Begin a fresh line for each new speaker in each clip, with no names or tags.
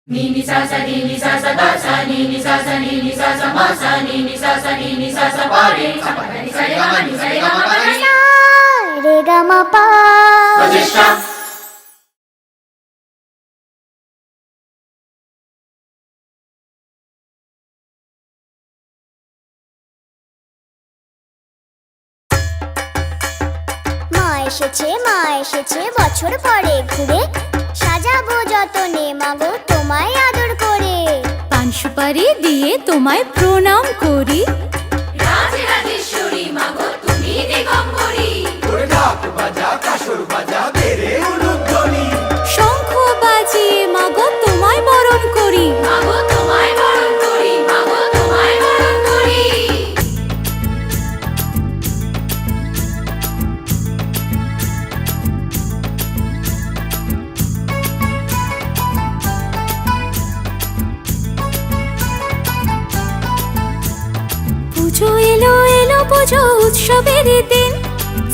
Ni ni sa sa ni ni sa sa da sa ni ni sa sa ni ni sa sa ma sa ni ni sa sa ni ni sa sa pa re sa pa ni sa re ga ma ni sa re ga ma pa re
sa re ga ma pa
প্রচেষ্টা
মা এসেছে বছর পরে ঘুরে সাজাবো যতনে মাগো তোমায় আদর করে
পান সুপারি দিয়ে তোমায় প্রণাম করি
রাজে রাজেশ্বরী মাগো তুমি দিগম্বরী
ওরে ঢাক বাজা কাসর বাজা বেরে উলুধ্বনি
শঙ্খ বাজিয়ে মাগো তোমায় বরণ করি
মাগো তোমায় বরণ করি মাগো তোমায় বরণ করি
পুজো এলো এলো পুজো উৎসবের দিন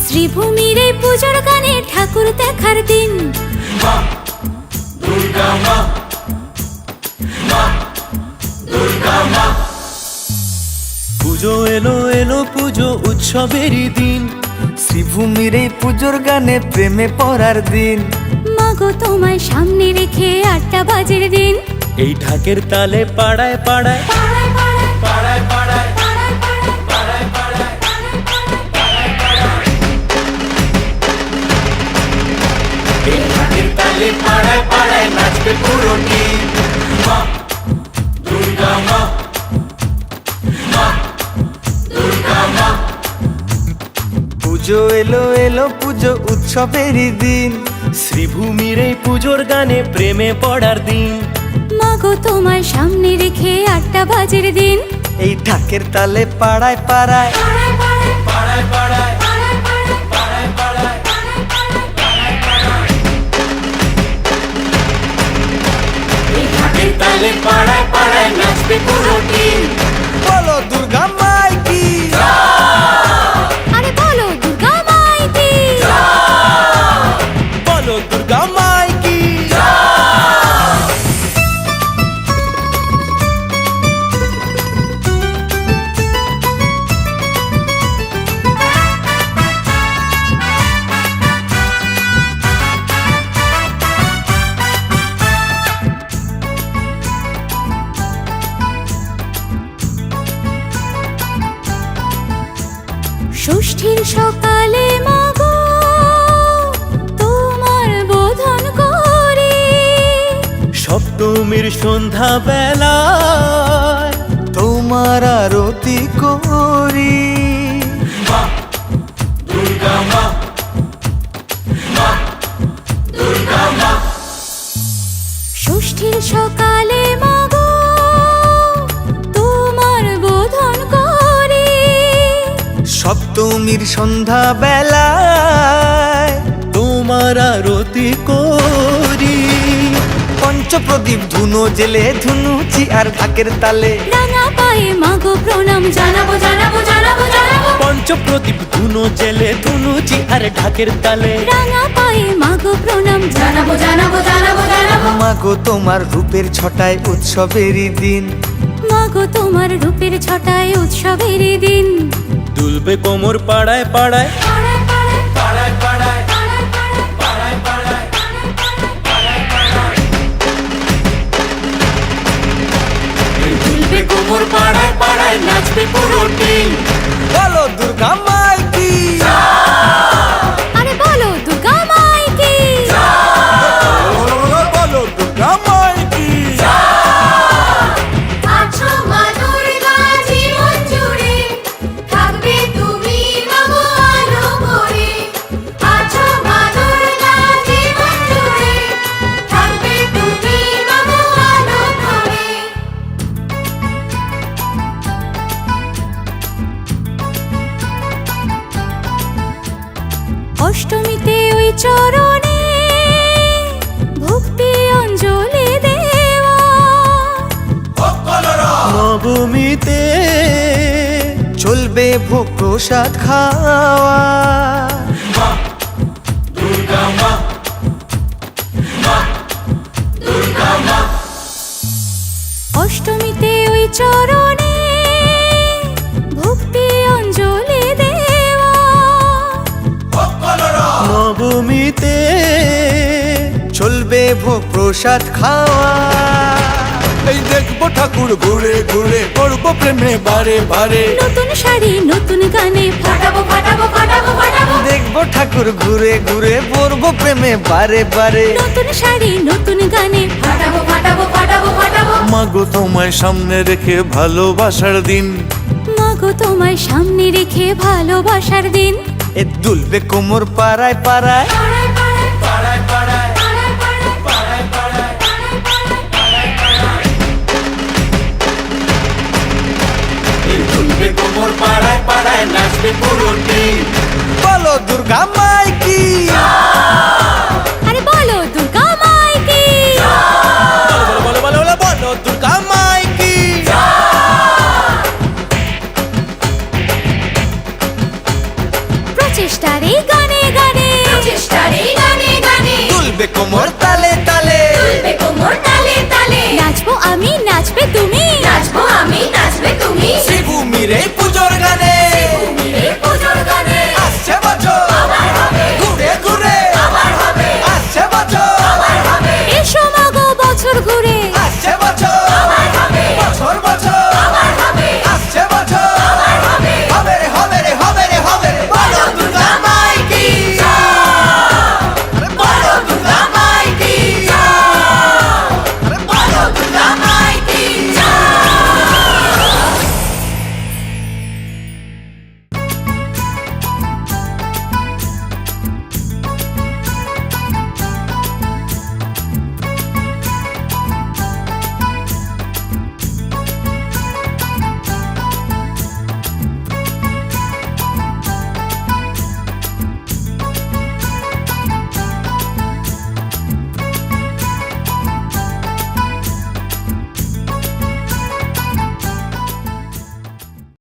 শ্রীভূমির এই পুজোর গানে ঠাকুর দেখার দিন
মা দুর্গা মা মা দুর্গা মা
পুজো এলো এলো পুজো উৎসবেরই দিন শ্রীভূমির এই পুজোর গানে প্রেমে পড়ার দিন
মাগো তোমায় সামনে রেখে ৮টা বাজের দিন
এই ঢাকের তালে পাড়ায় পাড়ায়
পাড়ায় পাড়ায়
পাড়ায় পাড়ায়
পাড়ায় পাড়ায়
এই ঢাকের তালে পাড়ায় পাড়ায় নাচবে পুরো টিম মা দুর্গা মা মা দুর্গা মা
পুজো এলো এলো পুজো উৎসবেরই দিন শ্রীভূমির এই পুজোর গানে প্রেমে পড়ার দিন
মাগো তোমায় সামনে রেখে ৮টা বাজের দিন
এই ঢাকের তালে পাড়ায় পাড়ায়
পাড়ায় পাড়ায়
পাড়ায় পাড়ায়
পাড়ায় পাড়ায়
পাড়ায় পাড়ায়
এই ঢাকের তালে পাড়ায় পাড়ায় নাচবে পুরো টিম
বলো দুর্গা মাই কি
আরে বলো দুর্গা মাই কি
বলো দুর্গা মাই কি
ষষ্ঠীর সকালে মাগো তোমার বোধন করি
সপ্তমীর সন্ধ্যা বেলায় তোমার আরতি করি
মা দুর্গা মা মা দুর্গা মা
ষষ্ঠীর সকালে মাগো তোমার বোধন করি
সপ্তমীর সন্ধ্যা বেলায় তোমার আরতি করি পঞ্চপ্রদীপ ধুনো জেলে ধুনুচি আর ঢাকের তালে
রাঙা পায়ে মাগো প্রণাম জানাবো জানাবো জানাবো জানাবো
পঞ্চপ্রদীপ ধুনো জেলে ধুনুচি আর ঢাকের তালে
রাঙা পায়ে মাগো প্রণাম
জানাবো জানাবো জানাবো জানাবো
মাগো তোমার রূপের ছটায় উৎসবেরই দিন
মাগো তোমার রূপের ছটায় উৎসবের দিন
দুলবে কোমর পাড়ায় পাড়ায়
পাড়ায় পাড়ায়
পাড়ায় পাড়ায়
পাড়ায় পাড়ায়
পাড়ায় পাড়ায়
দুলবে কোমর পাড়ায় পাড়ায় নাচবে পুরো টিম
বলো দুর্গা মাই কি
আরে বলো দুর্গা মাই কি
বলো দুর্গা মাই কি
আছো মা দুর্গা জীবন জুড়ে থাকবে তুমি মাগো আলো করে আছো মা দুর্গা জীবন জুড়ে থাকবে তুমি মাগো আলো করে
অষ্টমীতে ওই চরণে ভক্তি অঞ্জলি দেওয়া
নবমীতে চলবে ভোগ প্রসাদ খাওয়া
মা দুর্গা মা মা দুর্গা মা
অষ্টমীতে ওই চরণে ভক্তি অঞ্জলি দেওয়া।
নবমীতে চলবে ভোগ প্রসাদ খাওয়া। এই দেখবো ঠাকুর ঘুরে ঘুরে করবো প্রেমে বারে বারে।
নতুন শাড়ি নতুন গানে
ফাটাবো ফাটাবো ফাটাবো ফাটাবো
দেখবো ঠাকুর ঘুরে ঘুরে পড়বো প্রেমে বারে বারে।
নতুন শাড়ি নতুন গানে
ফাটাবো ফাটাবো ফাটাবো ফাটাবো
মাগো তোমায় সামনে রেখে ভালোবাসার দিন।
মাগো তোমায় সামনে রেখে ভালোবাসার দিন।
এ দুলবে কোমর পাড়ায় পাড়ায়।
পাড়ায় পাড়ায়
পাড়ায় পাড়ায়
পাড়ায় পাড়ায়
পাড়ায় পাড়ায় এই দুলবে কোমর পাড়ায় পাড়ায় নাচবে পুরো টিম।
বলো দুর্গা মাই কি।
আরে বলো দুর্গা মাই কি।
বলো বলো বলো বলো বলো দুর্গা মাই কি।
প্রচেষ্টার এই গানে গানে
চেষ্টারে গানে গানে
দুলবে কোমর তালে